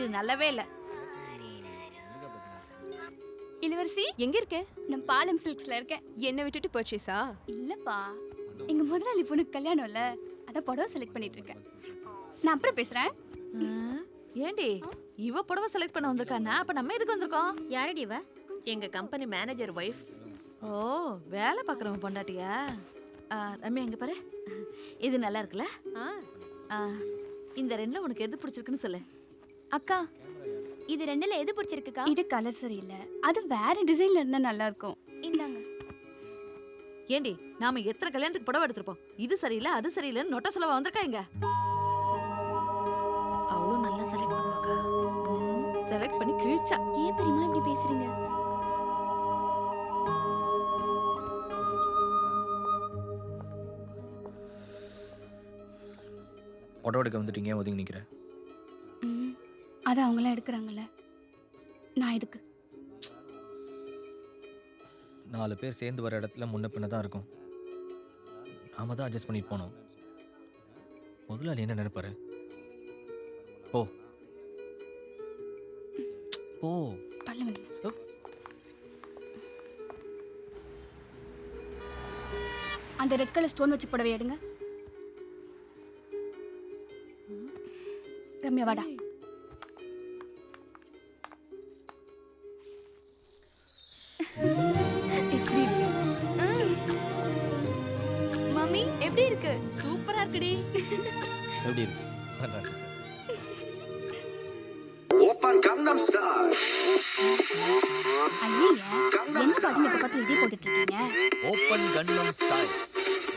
இது நல்லாவே இல்ல. இளவரசி எங்க இருக்க? நான் பாலம் சில்க்ஸ்ல இருக்கேன். என்ன விட்டுட்டு பர்ச்சேஸா? இல்லப்பா, எங்க முதலாளி பொண்ணுக்கு கல்யாணம்ல, அத புடவை செலக்ட் பண்ணிட்டு இருக்கேன். நான் அப்புறம் பேசுறேன். ஏண்டி இவ புடவை செலக்ட் பண்ண வந்திருக்கானா? அப்ப நம்ம எதுக்கு வந்திருக்கோம்? யாரடி இவ? எங்க கம்பெனி மேனேஜர் வைஃப். ஓ, வேலை பார்க்குறவங்க பொண்டாட்டியா? ரம்யா இங்க பாரு, இது நல்லா இருக்குல்ல? இந்த ரெண்டுல உனக்கு எது பிடிச்சிருக்குன்னு சொல்லு. அக்கா, இது ரெண்டுல எது பிடிச்சிருக்குக்கா? இது கலர் சரியில்லை, அது வேற டிசைன்ல இருந்தா நல்லா இருக்கும். இந்தாங்க. ஏண்டி நாம எத்தனை கல்யாணத்துக்கு புடவை எடுத்திருப்போம், இது சரியில்லை அது சரியில்லைன்னு நொட்ட சொல்லவா வந்திருக்கா இங்க? அவளும் நல்லா செலக்ட் பண்ணுவாக்கா. செலக்ட் பண்ணி கிழிச்சா. ஏன் பெரியமா இப்படி பேசுறீங்க? புடவை எடுக்க வந்துட்டீங்க, ஒதுங்கி நிற்கிறேன். அது அவங்களாம் எடுக்கிறாங்கல்ல, நான் இதுக்கு 4 பேர் சேர்ந்து வர இடத்துல முன்ன பின்ன தான் இருக்கும். நாம தான் அட்ஜஸ்ட் பண்ணிட்டு போனோம். முதலாளி என்ன நினைப்பாரு? போ போ. தள்ளுங்க நீங்க. அந்த ரெட் கலர் ஸ்டோன் வச்சு புடவை எடுங்க. ரம்யா வாடா. மம்மி எப்படி இருக்கு? சூப்பரா இருக்குடி. எப்படி இருக்கு? நல்லா இருக்கு. Open Gangnam Style. ஐயா, என்ன பாட்டு இந்த பக்கத்துல இதே போட்டுட்டு இருக்கீங்க? ஓப்பன் கன்னம் ஸ்டைல்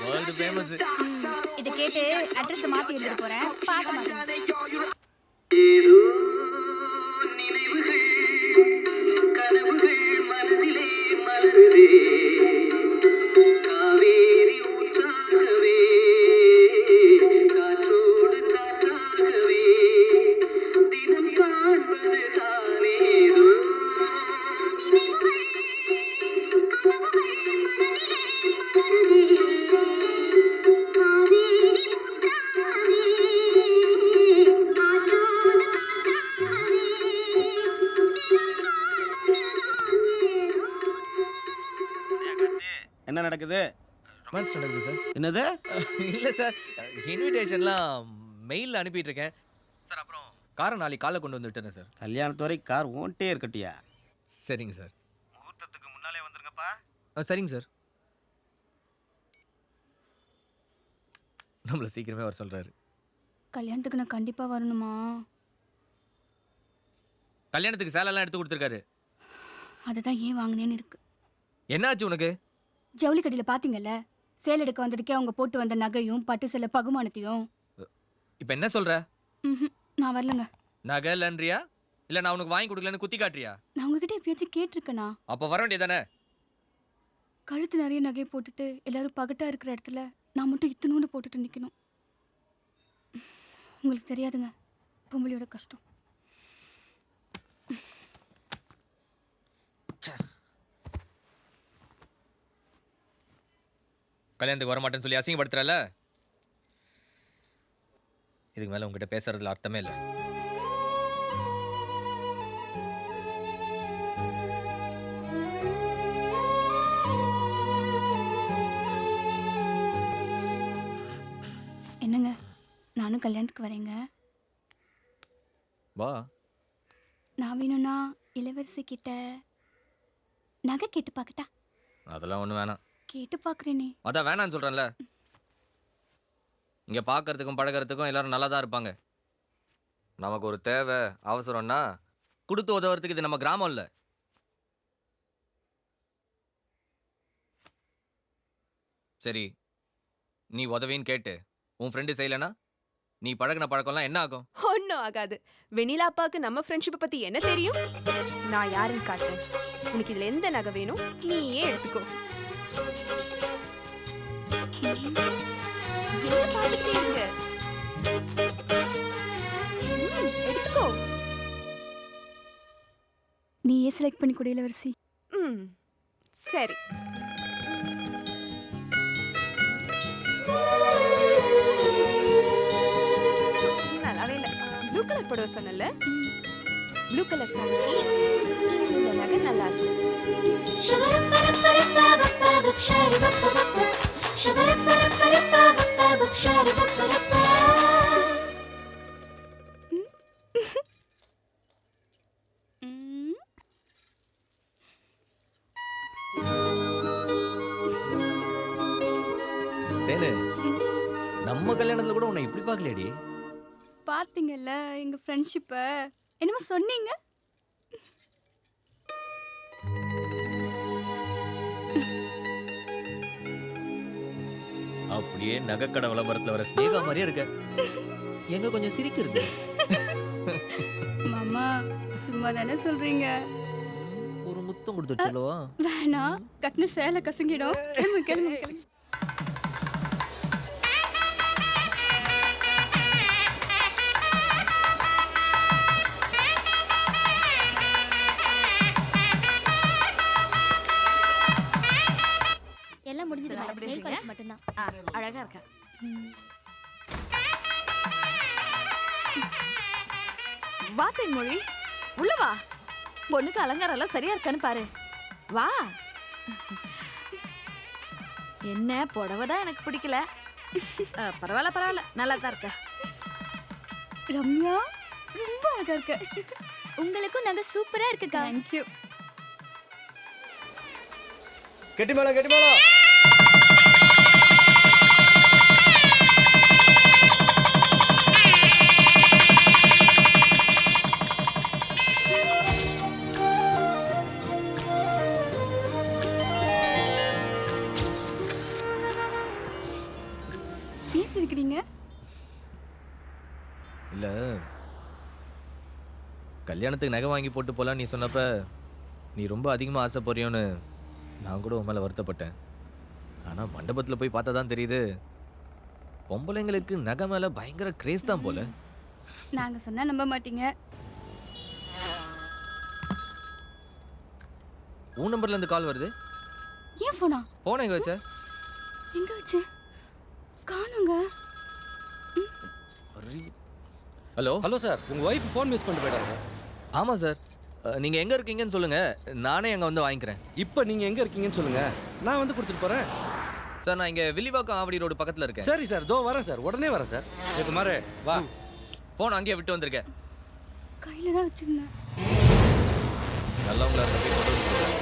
வேர்ல்ட் ஃபேமஸ். இத கேட்டு அட்ரஸ் மாத்தி எடுத்து போறேன். பாக்க மாட்டேன். என்ன நடக்குது? ரொமான்ஸ் நடக்குது சார். என்னது? இல்ல சார், இன்விடேஷன்லாம் மெயில்ல அனுப்பிட்டு இருக்கேன் சார். அப்புறம் காரை நாளைக்கு காலைல கொண்டு வந்து விட்டுறேன் சார். கல்யாணத்து வரை கார் ஓன்ட்டே இருக்கட்டியா? சரிங்க சார். முகூர்த்தத்துக்கு முன்னாலே வந்துருங்கப்பா. சரிங்க சார். நம்மள சீக்கிரமே வர சொல்றாரு. கல்யாணத்துக்கு நான் கண்டிப்பா வரணுமா? கல்யாணத்துக்கு சேலெல்லாம் எடுத்து கொடுத்துருக்காரு. அதுதான் ஏன் வாங்கினேன்னு இருக்கு. என்னாச்சு உனக்கு? ஜவுளி கடையில் பார்த்தீங்கல்ல, சேல் எடுக்க வந்ததுக்கே அவங்க போட்டு வந்த நகையும் பட்டு சேலை பகுமானத்தையும். இப்போ என்ன சொல்ற? நான் வரலங்க. நகை இல்லன்றியா இல்ல நான் உனக்கு வாங்கி கொடுக்கலன்னு குத்தி காட்டுறியா? நான் உங்ககிட்ட எப்பயாச்சும் கேட்டிருக்கேனா? அப்போ வர வேண்டியதானே? கழுத்து நிறைய நகையை போட்டுட்டு எல்லாரும் பகட்டா இருக்கிற இடத்துல நான் மட்டும் இத்தனோண்டு போட்டுட்டு நிற்கணும். உங்களுக்கு தெரியாதுங்க பொம்பளையோட கஷ்டம். கல்யாணத்துக்கு வரமாட்டேன்னு சொல்லி அசிங்கப்படுத்துறல, இதுக்கு மேல உங்ககிட்ட பேசுறதுல அர்த்தமே இல்லை. என்னங்க, நானும் கல்யாணத்துக்கு வரேங்க. வா. நான் வேணும்னா இளவரசி கிட்ட நகை கேட்டு பார்க்கட்டா? அதெல்லாம் ஒன்றும் வேணாம். கேட்டு பார்க்குறேனே. அதான் வேணான்னு சொல்கிறேன்ல. இங்கே பார்க்கறதுக்கும் பழகிறதுக்கும் எல்லாரும் நல்லா தான் இருப்பாங்க. நமக்கு ஒரு தேவை அவசரம்னா கொடுத்து உதவுறதுக்கு இது நம்ம கிராமம் இல்லை. சரி, நீ உதவின்னு கேட்டு உன் ஃப்ரெண்டு செய்யலைன்னா நீ பழகின பழக்கம்லாம் என்ன ஆகும்? ஒன்னும் ஆகாது. வெண்ணிலா அப்பாவுக்கு நம்ம ஃப்ரெண்ட்ஷிப்பை பத்தி என்ன தெரியும்? நான் யாருன்னு காட்டுறேன். உனக்கு இதுல எந்த நகை வேணும் நீயே எடுத்துக்கோ. என்ன பார்த்துட்டே இருக்க? எடுத்துக்கோ. நீயே செலக்ட் பண்ணி கொடு இளவரசி. சரி. நல்லாவே இல்லை. ப்ளூ கலர் புடவை சொன்னல, ப்ளூ கலர் சாரிக்கு இந்த நகை நல்லா இருக்கும். ம். தேனு நம்ம கல்யாணத்துல கூட உன்னை இப்படி பார்க்கலையடி. பாத்தீங்கல்ல எங்க ஃப்ரெண்ட்ஷிப்ப. என்னமோ சொன்னீங்க. அப்படியே நகைக்கடை விளம்பரத்துல வர ஸ்னேகா மாதிரியே இருக்க. எங்க கொஞ்சம் சிரிக்கிறது. மாமா சும்மா தானே சொல்றீங்க. ஒரு முத்தம் கொடுத்து சொல்லவா? வேணாம், கட்டின சேலை கசங்கிடும். கிளம்பு கிளம்பு கிளம்பு. எல்லாம் முடிஞ்சது. எப்படி நெயில் இருக்கீங்க? பாலிஷ் மட்டும்தான். அழகா இருக்கா? வா தென்மொழி, உள்ள வா. பொண்ணுக்கு அலங்காரம் எல்லாம் சரியா இருக்கான்னு பாரு. வா. என்ன புடவை தான் எனக்கு பிடிக்கல. பரவாயில்ல பரவாயில்ல, நல்லா தான் இருக்கா. ரம்யா ரொம்ப அழகா இருக்க. உங்களுக்கும் நாங்க சூப்பரா இருக்குக்கா. தேங்க்யூ. கெட்டி மேளம் கெட்டி மேளம். ஏன் சிரிக்கிறீங்க? இல்ல கல்யாணத்துக்கு நகை வாங்கி போட்டு போலாம் நீ சொன்னப்ப நீ ரொம்ப அதிகமா ஆசைப்படுறியோன்னு நான் கூட உன் மேல வருத்தப்பட்டேன். ஆனா மண்டபத்துல போய் பார்த்தா தான் தெரியுது பொம்பளைங்களுக்கு நகை மேல பயங்கர கிரேஸ் தான் போல. நாங்க சொன்னா நம்ப மாட்டீங்க. உன் நம்பர்ல இருந்து கால் வருது. ஏன் போனா? போன எங்க வச்ச? எங்க வச்சு? காணுங்க. ஹலோ. ஹலோ சார், உங்க ஒய்ஃப் ஃபோன் மிஸ் பண்ணிட்டு போயிட்டாங்க. ஆமா சார், நீங்க எங்க இருக்கீங்கன்னு சொல்லுங்க, நானே அங்க வந்து வாங்கிக்கிறேன். இப்போ நீங்க எங்க இருக்கீங்கன்னு சொல்லுங்க, நான் வந்து கொடுத்துட்டு போறேன். சார் நான் இங்க வில்லிவாக்கம் ஆவடி ரோடு பக்கத்துல இருக்கேன். சரி சார், தோ வரேன் சார், உடனே வரேன் சார். இது மாதிரி வா. போன் அங்கேயே விட்டு வந்திருக்கேன். கையில தான் வச்சிருந்தேன். நல்லவங்களா இருந்த போய் கொண்டு வந்து கொடுங்க.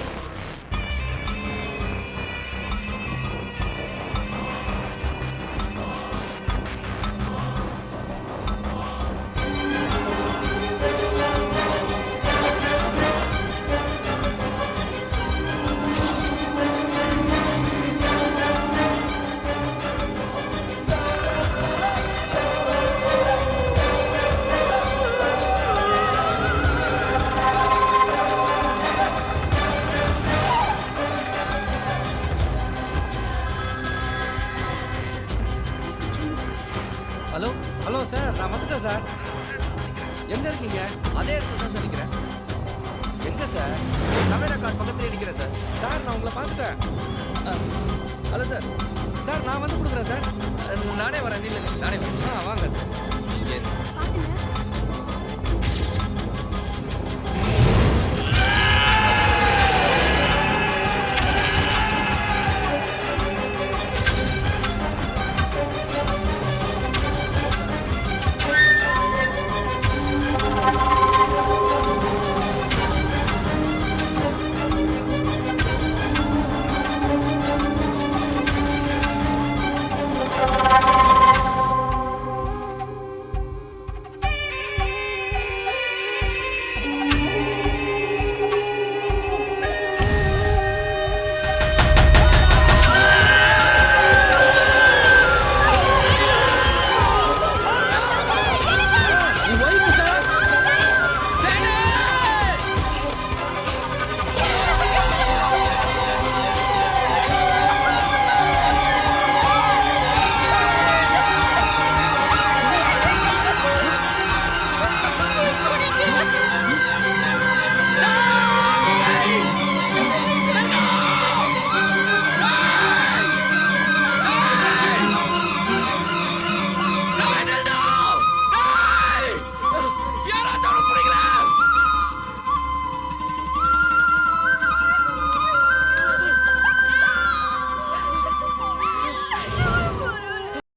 ஹலோ. ஹலோ சார், நான் வந்துட்டேன் சார். எங்க இருக்கீங்க? அதே இடத்துல தான் சார் நிற்கிறேன். எங்க சார்? கமேரா கார் பக்கத்துலேயே நிற்கிறேன் சார். சார் நான் உங்களை பார்த்துட்டேன். Hello sir. சார் நான் வந்து கொடுக்குறேன் சார். நானே வரேன், இல்லை நானே வரேன். வாங்க சார்.